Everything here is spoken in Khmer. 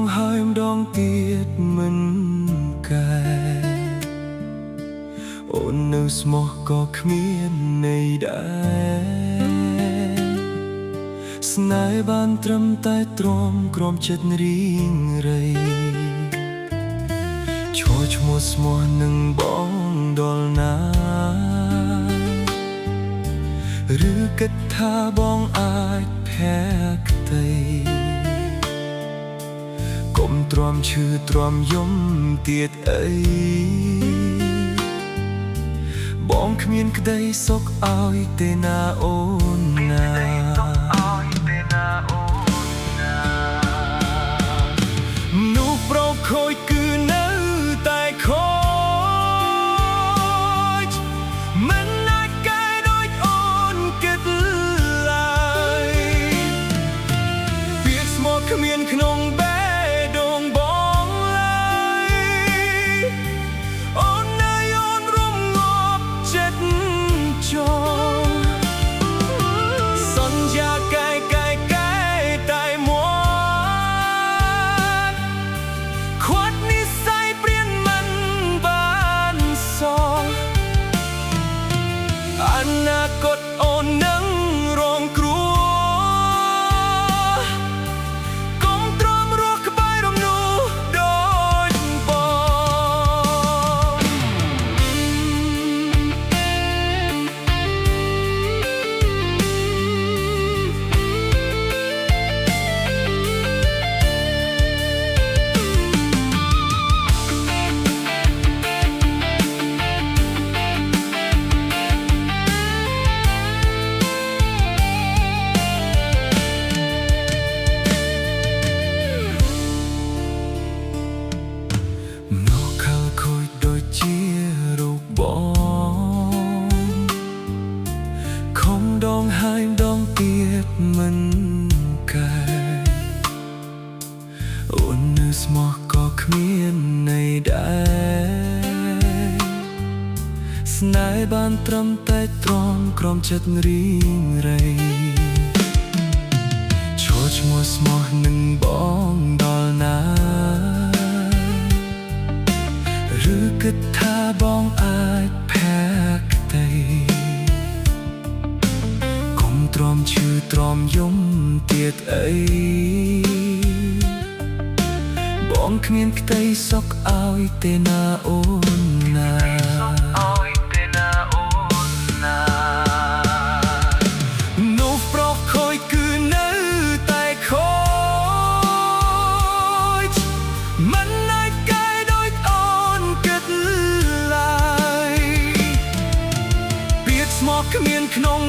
ងហើយម្ដងទៀតមិនកែអូននៅស្មោះក៏គ្មានន័យដែរស្នេហ៍បានត្រឹមតែទ្រាំក្រំចិត្តរីងរៃឈរឈ្មោះស្មោះនឹងបងដល់ណាឬគិតថាបងអាចភក្តីកុំទ្រាំឈឺទ្រាំយំទៀតអីបងគ្មានក្តីសុខឲ្យទេណាអូនណានោះប្រខូចគឺនៅតែខូចមិនអាចកែដូចអូនគិតឡើយពាក្យស្មោះគ្មានក្នុងបេះដូងបងឡើយអូននៅអូនរំងាប់ចិត្តចោលសន្យាកែតែមកខ្វាត់និស្ស័យព្រានមិនបានសងអនាគតអូននឹងរងគ្រោះកុំទ្រាំរស់ក្បែររំនួលដូចបងដងហើយម្ដងទៀតមិនកែអូននៅស្មោះក៏គ្មានន័យដែរស្នេហ៍បានត្រឹមតែទ្រាំក្រំចិត្តរីងរៃឈរឈ្មោះស្មោះនឹងបងដល់ណាឬគិតថាបងអាចភក្តីទ្រាំឈឺទ្រាំយំទៀតអីបងគ្មានក្តីសុខឲ្យទេណាអូនណានោះប្រខូចគឺនៅតែខូចមិនអាចកែដូចអូនគិតឡើយពាក្យស្មោះគ្មានក្នុង